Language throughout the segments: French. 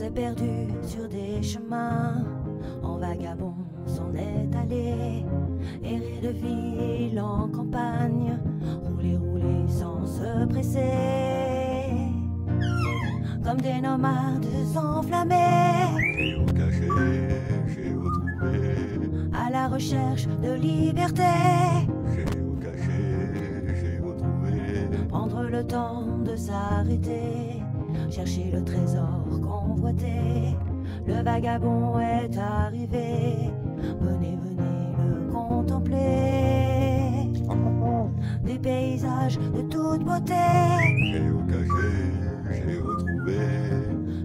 s'est perdu sur des chemins, en vagabond s'en est allé, errer de ville en campagne, rouler, rouler sans se presser, comme des nomades enflammés, Géocaché, géotrouvé, à la recherche de liberté. géocaché, géotrouvé, Prendre le temps de s'arrêter, chercher le trésor convoité. Le vagabond est arrivé, venez, venez le contempler. Des paysages de toute beauté, géocaché, géotrouvé,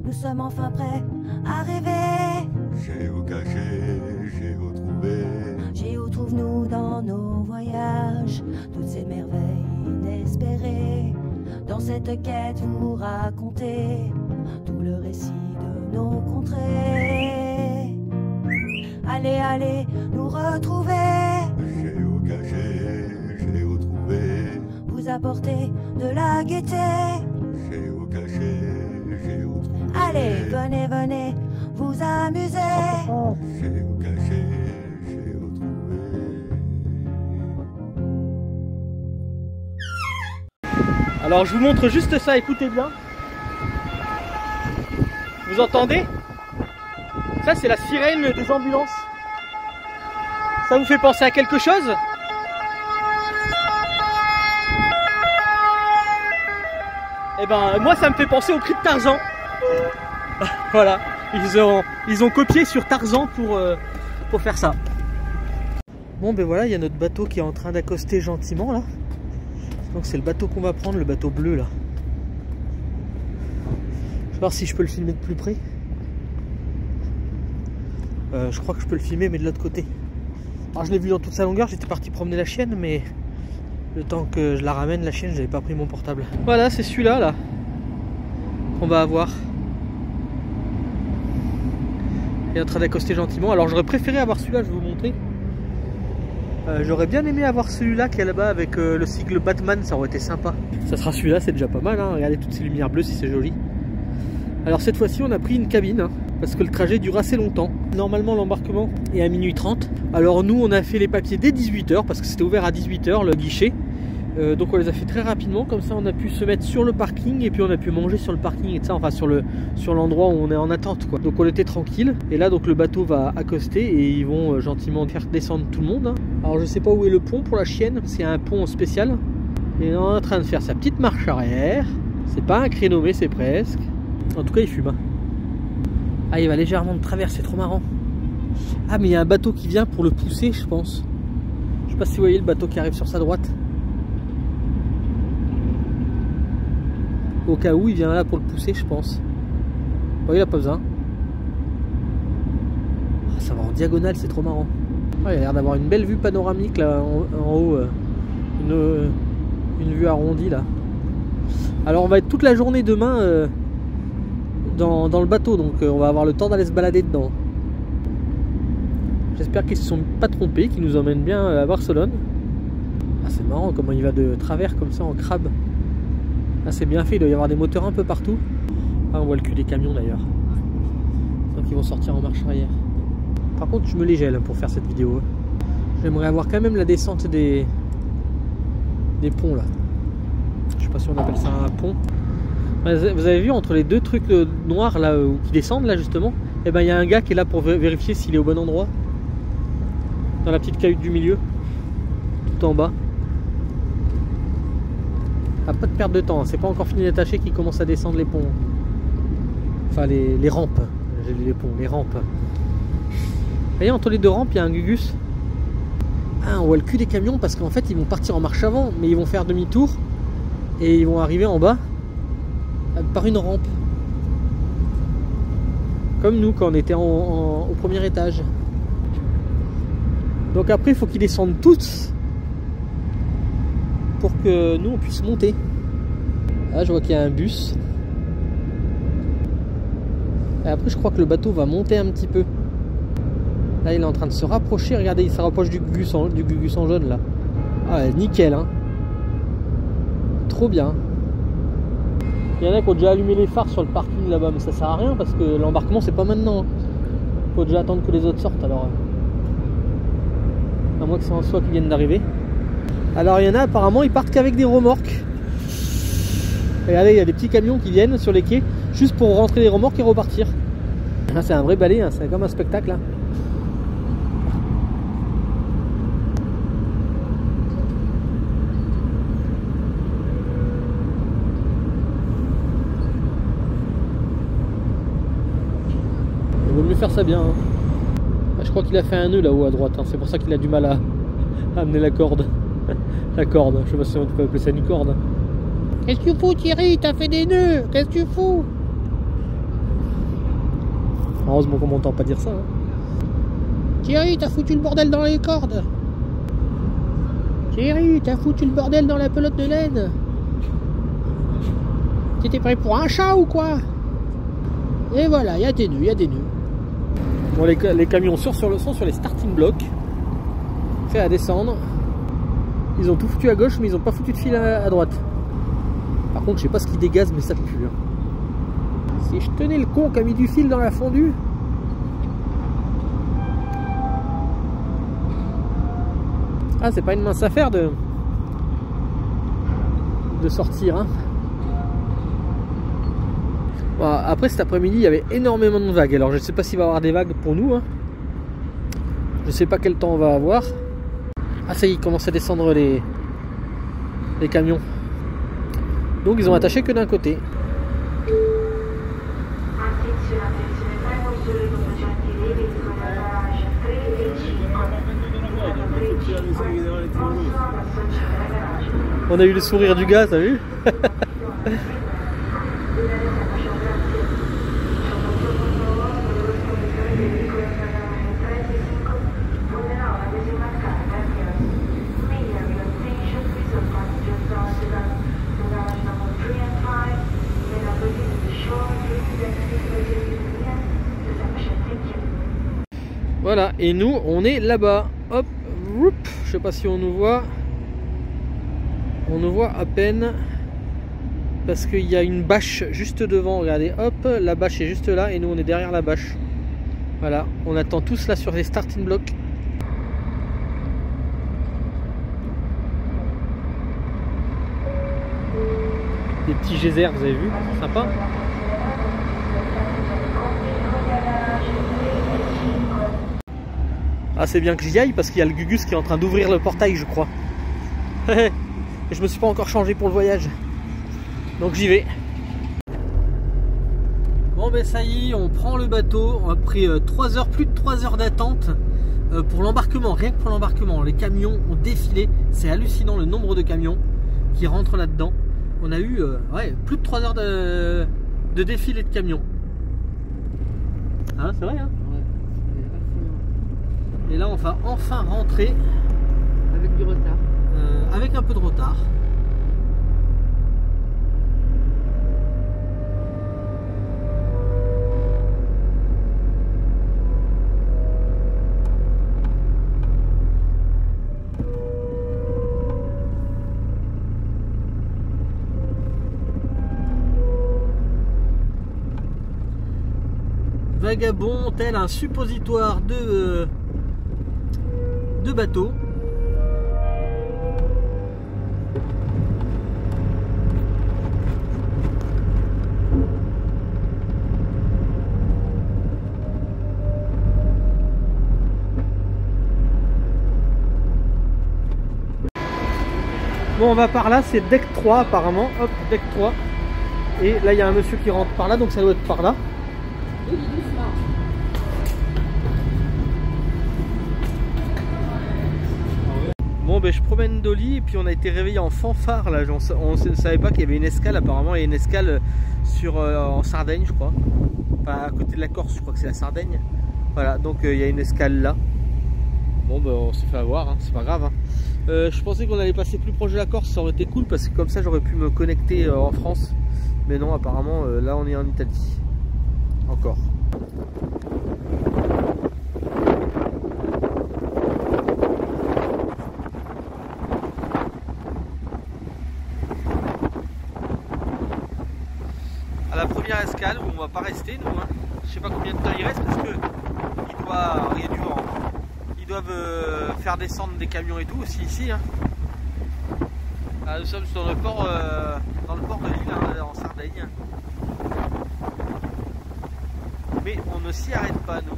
nous sommes enfin prêts à rêver. géocaché, géotrouvé, Géo trouve-nous dans nos voyages, toutes ces merveilles inespérées. Dans cette quête vous racontez tout le récit de nos contrées. Allez, allez nous retrouver, géocaché, géotrouvé, vous apporter de la gaieté. géocaché, géotrouvé, Allez, venez, venez vous amuser. géocaché, géotrouvé. Alors je vous montre juste ça, écoutez bien. Vous entendez? Ça c'est la sirène des ambulances. Ça vous fait penser à quelque chose? Eh ben moi ça me fait penser au cri de Tarzan. Voilà, ils ont copié sur Tarzan pour faire ça. Bon ben voilà, il y a notre bateau qui est en train d'accoster gentiment là. Donc c'est le bateau qu'on va prendre, le bateau bleu là. Je vais voir si je peux le filmer de plus près. Je crois que je peux le filmer mais de l'autre côté. Alors je l'ai vu dans toute sa longueur, j'étais parti promener la chienne mais le temps que je la ramène la chienne j'avais pas pris mon portable. Voilà c'est celui-là là qu'on va avoir. Il est en train d'accoster gentiment. Alors j'aurais préféré avoir celui-là, je vais vous montrer. J'aurais bien aimé avoir celui-là qui est là-bas avec le sigle Batman, ça aurait été sympa. Ça sera celui-là, c'est déjà pas mal, hein. Regardez toutes ces lumières bleues si c'est joli. Alors cette fois-ci on a pris une cabine, hein, parce que le trajet dure assez longtemps. Normalement l'embarquement est à minuit 30. Alors nous on a fait les papiers dès 18 h parce que c'était ouvert à 18 h le guichet. Donc on les a fait très rapidement, comme ça on a pu se mettre sur le parking et puis on a pu manger sur le parking et ça, enfin sur l'endroit où on est en attente quoi. Donc on était tranquille et là donc le bateau va accoster et ils vont gentiment faire descendre tout le monde, hein. Alors je sais pas où est le pont pour la chienne, c'est un pont spécial et on est en train de faire sa petite marche arrière. C'est pas un créneau mais c'est presque. En tout cas il fume, hein. Ah il va légèrement de travers, c'est trop marrant. Ah mais il y a un bateau qui vient pour le pousser je pense. Je sais pas si vous voyez le bateau qui arrive sur sa droite. Au cas où il vient là pour le pousser je pense. Bon, il a pas besoin. Ah, ça va en diagonale, c'est trop marrant. Ah, il a l'air d'avoir une belle vue panoramique là en haut. Une vue arrondie là. Alors on va être toute la journée demain dans le bateau, donc on va avoir le temps d'aller se balader dedans. J'espère qu'ils se sont pas trompés, qu'ils nous emmènent bien à Barcelone. Ah, c'est marrant comment il va de travers comme ça en crabe. Ah, c'est bien fait, il doit y avoir des moteurs un peu partout. Ah, on voit le cul des camions d'ailleurs. Donc ils vont sortir en marche arrière. Par contre je me les gèle pour faire cette vidéo. J'aimerais avoir quand même la descente des ponts là. Je sais pas si on appelle ça un pont. Vous avez vu entre les deux trucs noirs là qui descendent là justement, et ben il y a un gars qui est là pour vérifier s'il est au bon endroit. Dans la petite cahute du milieu. Tout en bas. Ah, pas de perte de temps, c'est pas encore fini d'attacher qu'il commence à descendre les ponts. Enfin les rampes. J'ai dit les ponts, les rampes. Vous voyez entre les deux rampes il y a un gugus. Ah, on voit le cul des camions parce qu'en fait ils vont partir en marche avant mais ils vont faire demi-tour et ils vont arriver en bas par une rampe. Comme nous quand on était au premier étage. Donc après il faut qu'ils descendent tous pour que nous on puisse monter. Là je vois qu'il y a un bus. Et après je crois que le bateau va monter un petit peu. Là il est en train de se rapprocher, regardez il se rapproche du gugus en jaune là. Ah nickel hein. Trop bien. Il y en a qui ont déjà allumé les phares sur le parking là-bas, mais ça sert à rien parce que l'embarquement c'est pas maintenant. Faut déjà attendre que les autres sortent alors. À moins que c'est en soi qui viennent d'arriver. Alors il y en a apparemment, ils partent qu'avec des remorques. Regardez, il y a des petits camions qui viennent sur les quais juste pour rentrer les remorques et repartir. Là c'est un vrai balai, hein, c'est comme un spectacle. Hein. Il vaut mieux faire ça bien. Hein. Je crois qu'il a fait un nœud là-haut à droite, hein. C'est pour ça qu'il a du mal à amener la corde. La corde, je sais pas si on peut appeler ça une corde. Qu'est-ce que tu fous Thierry? T'as fait des nœuds? Qu'est-ce que tu fous? Heureusement qu'on m'entend pas dire ça. Hein. Thierry, t'as foutu le bordel dans les cordes. Thierry, t'as foutu le bordel dans la pelote de laine. T'étais prêt pour un chat ou quoi? Et voilà, il y a des nœuds, il y a des nœuds. Bon, les camions sont sur les starting blocks. C'est à descendre. Ils ont tout foutu à gauche, mais ils n'ont pas foutu de fil à droite. Par contre, je sais pas ce qui dégage, mais ça pue. Hein. Si je tenais le con qui a mis du fil dans la fondue. Ah, c'est pas une mince affaire de sortir. Hein. Bon, après cet après-midi, il y avait énormément de vagues. Alors, je sais pas s'il va y avoir des vagues pour nous. Hein. Je sais pas quel temps on va avoir. Ah, ça y est, ils commencent à descendre les camions. Donc, ils ont attaché que d'un côté. On a eu le sourire du gars, t'as vu? Voilà, et nous on est là-bas. Hop, whoop, je sais pas si on nous voit. On nous voit à peine. Parce qu'il y a une bâche juste devant. Regardez, hop, la bâche est juste là et nous on est derrière la bâche. Voilà, on attend tous là sur les starting blocks. Des petits geysers, vous avez vu, sympa. Ah, c'est bien que j'y aille parce qu'il y a le Gugus qui est en train d'ouvrir le portail, je crois. Et je me suis pas encore changé pour le voyage. Donc j'y vais. Bon ben ça y est, on prend le bateau. On a pris 3 heures, plus de 3 heures d'attente pour l'embarquement. Rien que pour l'embarquement, les camions ont défilé. C'est hallucinant le nombre de camions qui rentrent là-dedans. On a eu ouais, plus de 3 heures de défilé de camions. Hein, c'est vrai hein. Et là on va enfin rentrer. Avec du retard. Avec un peu de retard. Vagabond tel un suppositoire de bateau. Bon, on va par là, c'est deck 3 apparemment. Hop, deck 3. Et là, il y a un monsieur qui rentre par là, donc ça doit être par là. Bon ben je promène Dolly et puis on a été réveillé en fanfare là, on ne savait pas qu'il y avait une escale, apparemment il y a une escale en Sardaigne je crois, enfin à côté de la Corse, je crois que c'est la Sardaigne, voilà donc il y a une escale là. Bon ben on s'est fait avoir, hein, c'est pas grave hein. Je pensais qu'on allait passer plus proche de la Corse, ça aurait été cool parce que comme ça j'aurais pu me connecter en France, mais non apparemment là on est en Italie, encore. la première escale où on va pas rester nous. Hein. Je sais pas combien de temps il reste parce que il y a du vent. Ils doivent faire descendre des camions et tout aussi ici. Hein. Ah, nous sommes dans le port de Lille, hein, en Sardaigne. Mais on ne s'y arrête pas nous.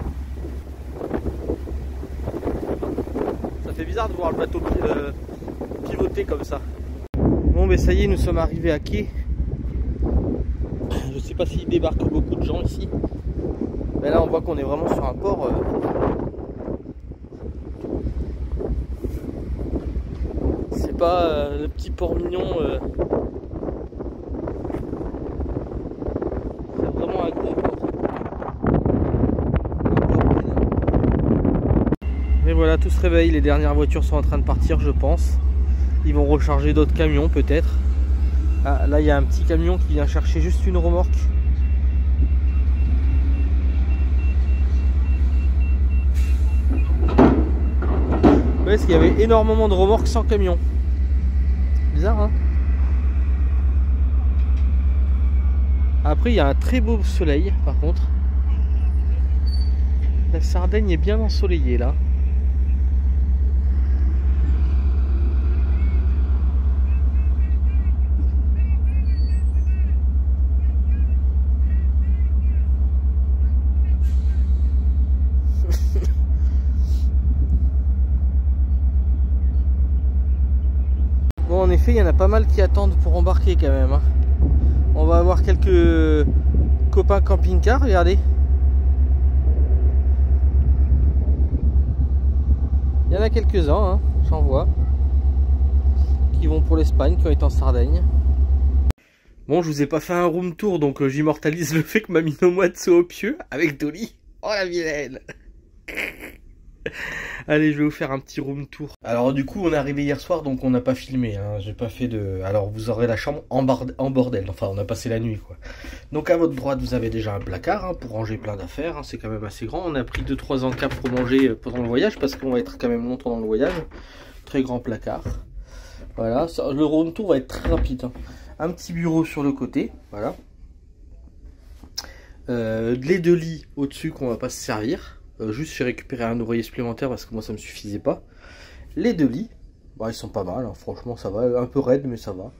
Ça fait bizarre de voir le bateau pivoter comme ça. Bon mais ça y est, nous sommes arrivés à quai. Je sais pas s'il débarque beaucoup de gens ici. Mais là on voit qu'on est vraiment sur un port. C'est pas le petit port mignon. C'est vraiment un gros port. Et voilà, tout se réveille, les dernières voitures sont en train de partir je pense. Ils vont recharger d'autres camions peut-être. Ah, là il y a un petit camion qui vient chercher juste une remorque. Ouais, parce qu'il y avait énormément de remorques sans camion. Bizarre hein. Après il y a un très beau soleil par contre. La Sardaigne est bien ensoleillée là. Bon en effet il y en a pas mal qui attendent pour embarquer quand même hein. On va avoir quelques copains camping-car, regardez. Il y en a quelques-uns, hein, j'en vois, qui vont pour l'Espagne, qui ont été en Sardaigne. Bon, je vous ai pas fait un room tour, donc j'immortalise le fait que Mamie Nomoine soit au pieu avec Dolly. Oh la vilaine. Allez, je vais vous faire un petit room tour. Alors du coup, on est arrivé hier soir, donc on n'a pas filmé. Hein. J'ai pas fait de. Alors vous aurez la chambre en bordel. Enfin, on a passé la nuit, quoi. Donc à votre droite, vous avez déjà un placard hein, pour ranger plein d'affaires. Hein. C'est quand même assez grand. On a pris 2-3 encapes pour manger pendant le voyage, parce qu'on va être quand même longtemps dans le voyage. Très grand placard. Voilà. Le room tour va être très rapide. Hein. Un petit bureau sur le côté. Voilà. Les 2 lits au-dessus qu'on va pas se servir. Juste j'ai récupéré un oreiller supplémentaire parce que moi ça me suffisait pas. Les 2 lits, bah, ils sont pas mal, hein. Franchement ça va, un peu raide mais ça va.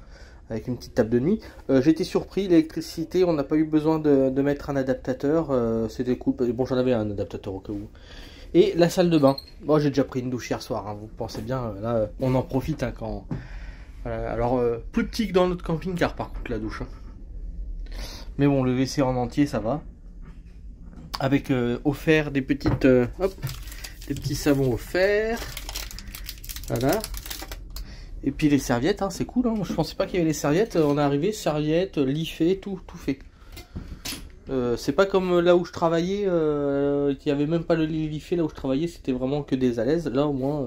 Avec une petite table de nuit. J'étais surpris, l'électricité, on n'a pas eu besoin de mettre un adaptateur, c'était cool. Bon j'en avais un adaptateur au cas où. Et la salle de bain, bon j'ai déjà pris une douche hier soir, hein. Vous pensez bien, là on en profite hein, quand... Voilà. Alors plus petit que dans notre camping-car par contre la douche. Hein. Mais bon le WC en entier ça va. Avec offert des petites hop, des petits savons offerts, voilà. Et puis les serviettes, hein, c'est cool. Hein. Je pensais pas qu'il y avait les serviettes. On est arrivé, serviettes, lit fait, tout fait. C'est pas comme là où je travaillais, il y avait même pas le lit fait là où je travaillais. C'était vraiment que des alaises. Là au moins.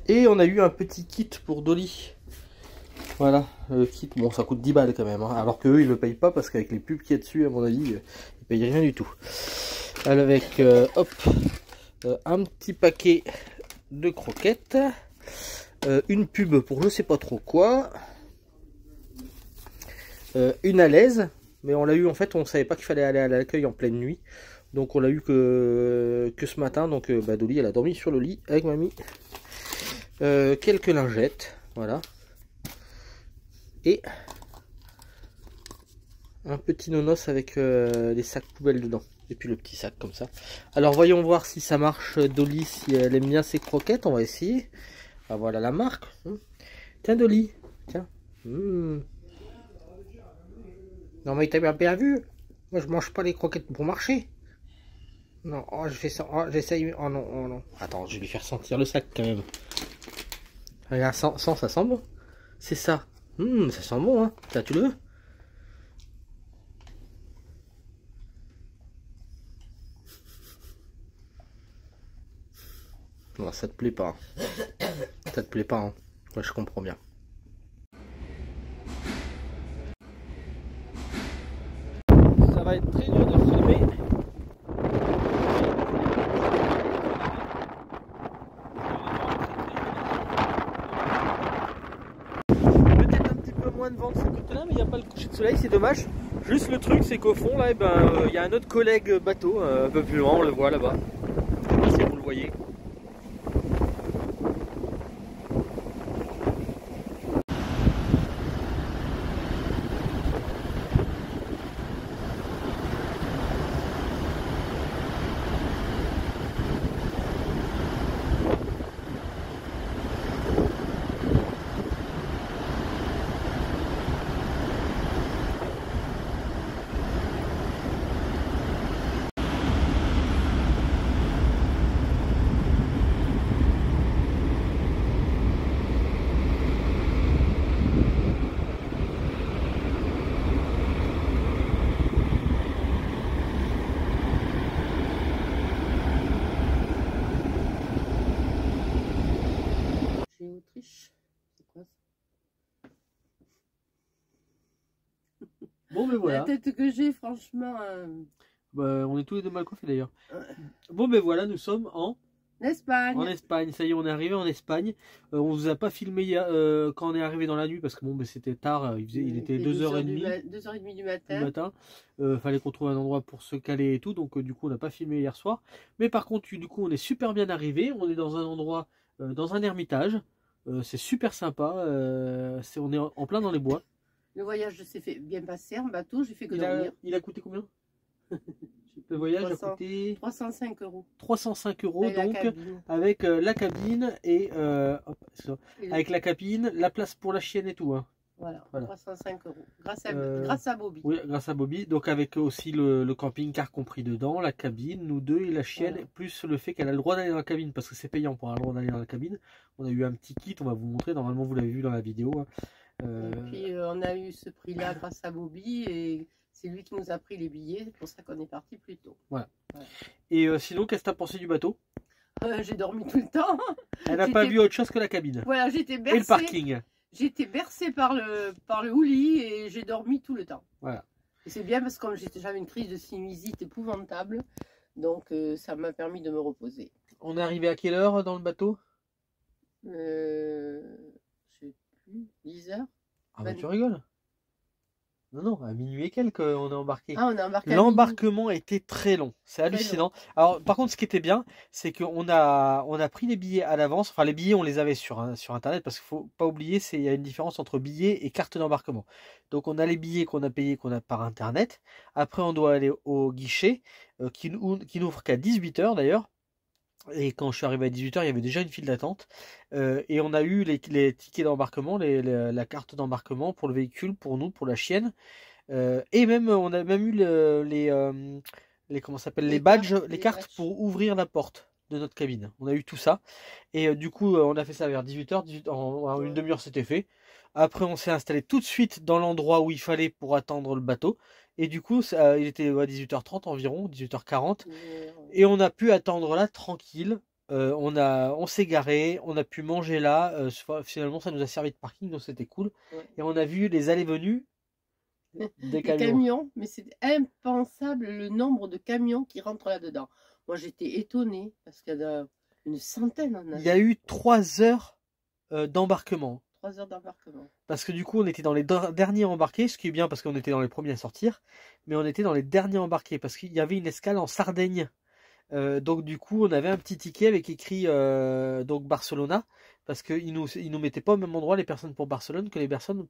Et on a eu un petit kit pour Dolly. Voilà, le kit. Bon, ça coûte 10 balles quand même. Hein. Alors qu'eux ils le payent pas parce qu'avec les pubs qu'il y a dessus, à mon avis. Paye rien du tout. Avec hop, un petit paquet de croquettes, une pub pour je sais pas trop quoi, une alaise, mais on l'a eu en fait, on savait pas qu'il fallait aller à l'accueil en pleine nuit, donc on l'a eu que ce matin, donc bah, Dolly elle a dormi sur le lit avec mamie, quelques lingettes, voilà, et un petit nonos avec les sacs poubelles dedans. Et puis le petit sac comme ça. Alors voyons voir si ça marche Dolly, si elle aime bien ses croquettes. On va essayer. Ah, voilà la marque. Tiens Dolly. Tiens. Non mais t'as bien vu. Moi je mange pas les croquettes pour marcher. Non, oh, je fais ça. Oh, j'essaye. Oh non, oh non. Attends, je vais lui faire sentir le sac quand même. Regarde, ça sent bon. C'est ça. Ça sent bon hein. Tiens, tu le veux? Non, ça te plaît pas. Ça te plaît pas, hein. Ouais, je comprends bien. Ça va être très dur de filmer. Peut-être un petit peu moins de vent que ce côté-là, mais il n'y a pas le coucher de soleil, c'est dommage. Juste le truc, c'est qu'au fond, là, il y a un autre collègue bateau, un peu plus loin, on le voit là-bas. Je sais pas si vous le voyez. Autriche. C'est quoi ça? Bon, mais voilà. La tête que j'ai, franchement. Bah, on est tous les deux mal coiffés d'ailleurs. Bon, mais voilà, nous sommes en Espagne. En Espagne. Ça y est, on est arrivé en Espagne. On vous a pas filmé quand on est arrivé dans la nuit parce que bon, mais c'était tard. Il était 2h30. 2h30 du matin. Fallait qu'on trouve un endroit pour se caler et tout. Donc, du coup, on n'a pas filmé hier soir. Mais par contre, du coup, on est super bien arrivé. On est dans un endroit, dans un ermitage. C'est super sympa. On est en plein dans les bois. Le voyage s'est fait bien passé en bateau. J'ai fait que dormir. Il a coûté combien? Le voyage a coûté 305 €. 305 € donc avec la cabine et avec la cabine, la place pour la chienne et tout. Hein. Voilà, 305 €. Grâce à Bobby. Oui, grâce à Bobby. Donc avec aussi le camping-car compris dedans, la cabine, nous deux et la chienne, voilà. Plus le fait qu'elle a le droit d'aller dans la cabine parce que c'est payant pour avoir le droit d'aller dans la cabine. On a eu un petit kit, on va vous montrer. Normalement, vous l'avez vu dans la vidéo. Hein. Et puis on a eu ce prix-là grâce à Bobby et c'est lui qui nous a pris les billets, c'est pour ça qu'on est parti plus tôt. Voilà. Et sinon, qu'est-ce que tu as pensé du bateau? J'ai dormi tout le temps. Elle n'a pas vu autre chose que la cabine. Voilà, j'étais bercée. Et le parking. J'étais bercée par le houlis et j'ai dormi tout le temps. Voilà. Et c'est bien parce que j'avais une crise de sinusite épouvantable, donc ça m'a permis de me reposer. On est arrivé à quelle heure dans le bateau? Je sais plus, 10 h. Ah bah tu rigoles. Non, à minuit et quelques, on est embarqué. Ah, on est embarqué. L'embarquement était très long. C'est hallucinant. Alors, par contre, ce qui était bien, c'est qu'on a pris les billets à l'avance. Enfin, les billets, on les avait sur Internet parce qu'il ne faut pas oublier, il y a une différence entre billets et carte d'embarquement. Donc, on a les billets qu'on a payés par Internet. Après, on doit aller au guichet qui n'ouvre qu'à 18 h d'ailleurs. Et quand je suis arrivé à 18 h, il y avait déjà une file d'attente. Et on a eu les tickets d'embarquement, la carte d'embarquement pour le véhicule, pour nous, pour la chienne. Et même, on a même eu les badges, les cartes pour ouvrir la porte de notre cabine. On a eu tout ça. Et du coup, on a fait ça vers 18 h. En une demi-heure, c'était fait. Après, on s'est installé tout de suite dans l'endroit où il fallait pour attendre le bateau. Et du coup, il était à 18 h 30 environ, 18 h 40. Et on a pu attendre là tranquille. On s'est garé, on a pu manger là. Finalement, ça nous a servi de parking, donc c'était cool. Ouais. Et on a vu les allées-venues des camions. Mais c'est impensable le nombre de camions qui rentrent là-dedans. Moi, j'étais étonnée parce qu'il y a une centaine. Il y a eu 3 heures d'embarquement. 3 heures d'embarquement. Parce que du coup, on était dans les derniers embarqués, ce qui est bien parce qu'on était dans les premiers à sortir, mais on était dans les derniers embarqués parce qu'il y avait une escale en Sardaigne. Donc du coup, on avait un petit ticket avec écrit donc Barcelona, parce qu'ils nous mettaient pas au même endroit les personnes pour Barcelone que les personnes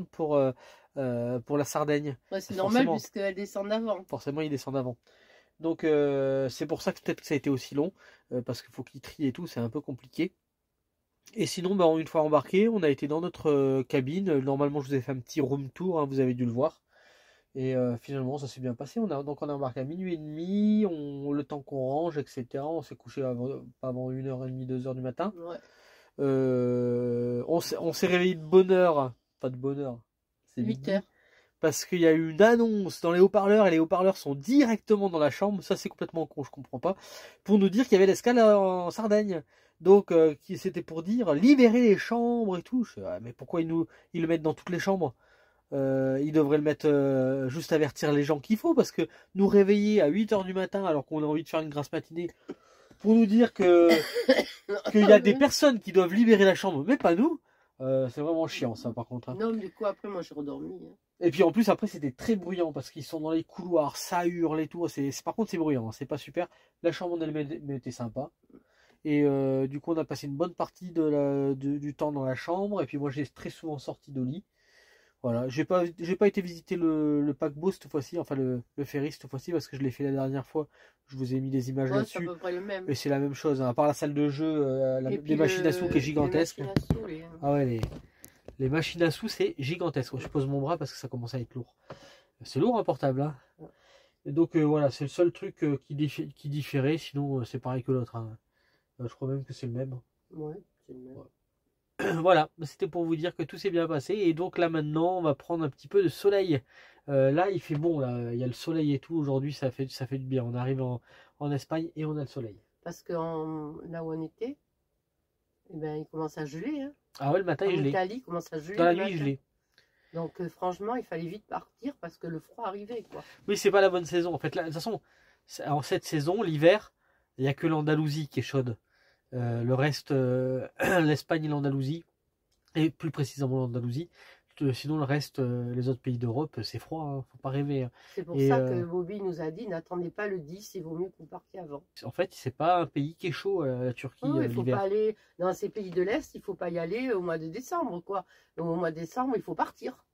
pour la Sardaigne. Ouais, c'est normal puisqu'elles descendent avant. Forcément, ils descendent avant. Donc c'est pour ça que peut-être que ça a été aussi long, parce qu'il faut qu'ils trient et tout, c'est un peu compliqué. Et sinon, bah, une fois embarqué, on a été dans notre cabine. Normalement, je vous ai fait un petit room tour, hein, vous avez dû le voir. Et finalement, ça s'est bien passé. On a embarqué à minuit et demi, le temps qu'on range, etc. On s'est couché avant 1h30, 2h du matin. Ouais. On s'est réveillé de bonne heure. Pas de bonne heure. C'est 8 h. Parce qu'il y a eu une annonce dans les haut-parleurs, et les haut-parleurs sont directement dans la chambre. Ça, c'est complètement con, je comprends pas. Pour nous dire qu'il y avait l'escale en Sardaigne. Donc, c'était pour dire libérer les chambres et tout. Mais pourquoi ils le mettent dans toutes les chambres? Ils devraient le mettre juste avertir les gens qu'il faut, parce que nous réveiller à 8 h du matin alors qu'on a envie de faire une grasse matinée pour nous dire qu'il y a des personnes qui doivent libérer la chambre, mais pas nous. C'est vraiment chiant ça par contre. Hein. Non, mais du coup, après, moi, j'ai redormi. Hein. Et puis en plus, après, c'était très bruyant parce qu'ils sont dans les couloirs, ça hurle et tout. Par contre, c'est bruyant, hein, c'est pas super. La chambre en elle-même était sympa. Et du coup, on a passé une bonne partie du temps dans la chambre. Et puis moi, j'ai très souvent sorti de lit. Voilà, j'ai pas été visiter le paquebot cette fois-ci, enfin le ferry cette fois-ci, parce que je l'ai fait la dernière fois. Je vous ai mis des images là-dessus. C'est à peu près le même. Et c'est la même chose, hein, à part la salle de jeu, les machines à sous qui est gigantesque. Ah ouais, les machines à sous, c'est gigantesque. Je pose mon bras parce que ça commence à être lourd. C'est lourd un portable, hein. Et donc voilà, c'est le seul truc qui différait, sinon c'est pareil que l'autre. Hein. Je crois même que c'est le même. Ouais, c'est le même. Ouais. Voilà, c'était pour vous dire que tout s'est bien passé. Et donc là maintenant, on va prendre un petit peu de soleil. Là, il fait bon, là, il y a le soleil et tout. Aujourd'hui, ça fait du bien. On arrive en Espagne et on a le soleil. Parce que là où on était, eh ben, il commence à geler. Hein. Ah ouais, le matin, il gelait. En Italie, il commence à geler. Dans la nuit, il gelait. Donc franchement, il fallait vite partir parce que le froid arrivait, quoi. Oui, c'est pas la bonne saison. En fait, là, de toute façon, en cette saison, l'hiver, il n'y a que l'Andalousie qui est chaude. Le reste, l'Espagne et l'Andalousie, et plus précisément l'Andalousie. Sinon, le reste, les autres pays d'Europe, c'est froid, hein, faut pas rêver. Hein. C'est pour ça que Bobby nous a dit, n'attendez pas le 10, il vaut mieux que vous partiez avant. En fait, c'est pas un pays qui est chaud, la Turquie, non, il faut l'hiver. pas aller dans ces pays de l'Est, il faut pas y aller au mois de décembre, quoi. Donc, au mois de décembre, il faut partir.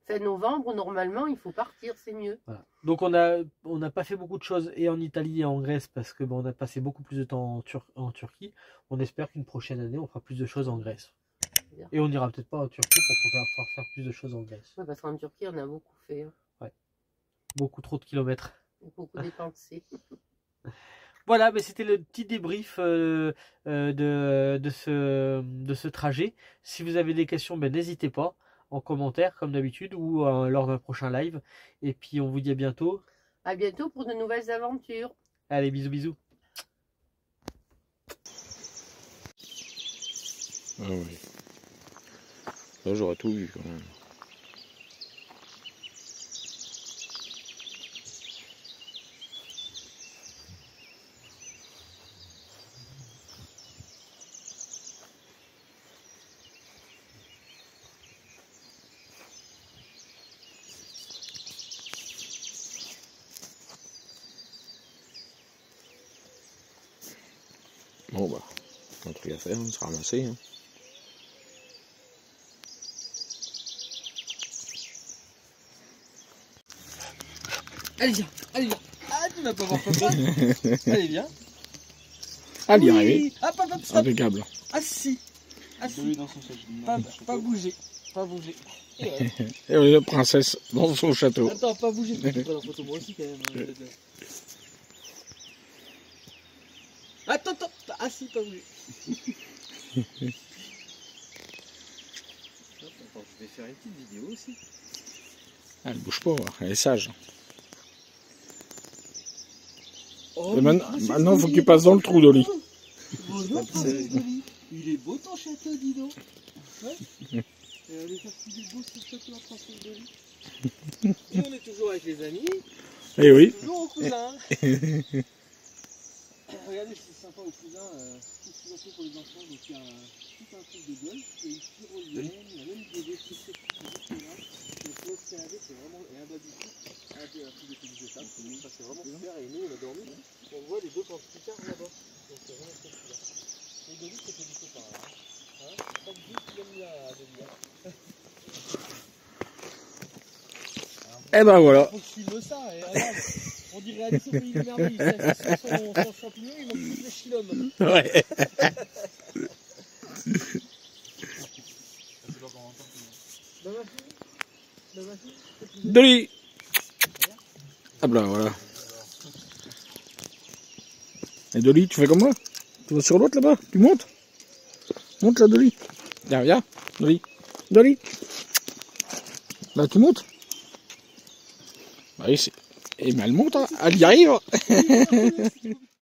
Fin novembre, normalement, il faut partir, c'est mieux. Voilà. Donc on n'a pas fait beaucoup de choses et en Italie et en Grèce parce que on a passé beaucoup plus de temps en Turquie. On espère qu'une prochaine année, on fera plus de choses en Grèce. Bien. Et on n'ira peut-être pas en Turquie pour pouvoir faire plus de choses en Grèce. Oui, parce qu'en Turquie, on a beaucoup fait. Hein. Ouais. Beaucoup trop de kilomètres. Beaucoup dépensé. Voilà, mais c'était le petit débrief de ce trajet. Si vous avez des questions, ben, n'hésitez pas. En commentaire comme d'habitude ou lors d'un prochain live. Et puis on vous dit à bientôt. À bientôt pour de nouvelles aventures. Allez, bisous bisous. Ah oui. Là j'aurais tout vu quand même. Bon bah, un truc à faire, on se ramasser. Hein. Allez viens, allez viens. Ah tu vas pas voir papa. Allez viens. Allez, oui. Arrivé. Hop hop hop stop. Impeccable. Assis. Assis. Pas bouger. Pas bouger. Et la princesse dans son château. Attends, pas bouger. Tu peux la photo moi aussi quand même. Attends, assis, pas bouger. Attends, je vais faire une petite vidéo aussi. Ah, elle bouge pas, elle est sage. Oh, maintenant, il faut qu'il passe dans le trou d'Oli. Bonjour, Princesse Dolly. Il est beau ton château, dis donc. Ouais. Et elle est sortie du beau sur le château, la Princesse Dolly. Et on est toujours avec les amis. Eh oui. Toujours au cousin. Regardez, c'est sympa au cousin. C'est pour les enfants. Donc il y a tout un truc de golf. Il y a une tyrolienne. Il y a même des véhicules. Donc l'escalader, c'est vraiment un baby-foot. Un truc de tennis de table. Ça, c'est vraiment super. Et nous, on a dormi. On voit les deux camping-cars là-bas. Donc c'est vraiment très super. Et Dolly, c'était du copain. Hein, pas de doute qu'il aime là, Dolly. Et ben voilà. Faut que je filme ça. Et regarde, on dirait Alice au pays des merveilles. Son champignon, il manque plus les chilommes. Ouais. Dolly. Ah ben voilà. Et Dolly, tu fais comme moi? Tu vas sur l'autre là-bas? Tu montes? Monte là, Dolly. Viens, viens. Dolly. Dolly. Bah tu montes. Bah, et elle monte, hein. Elle y arrive.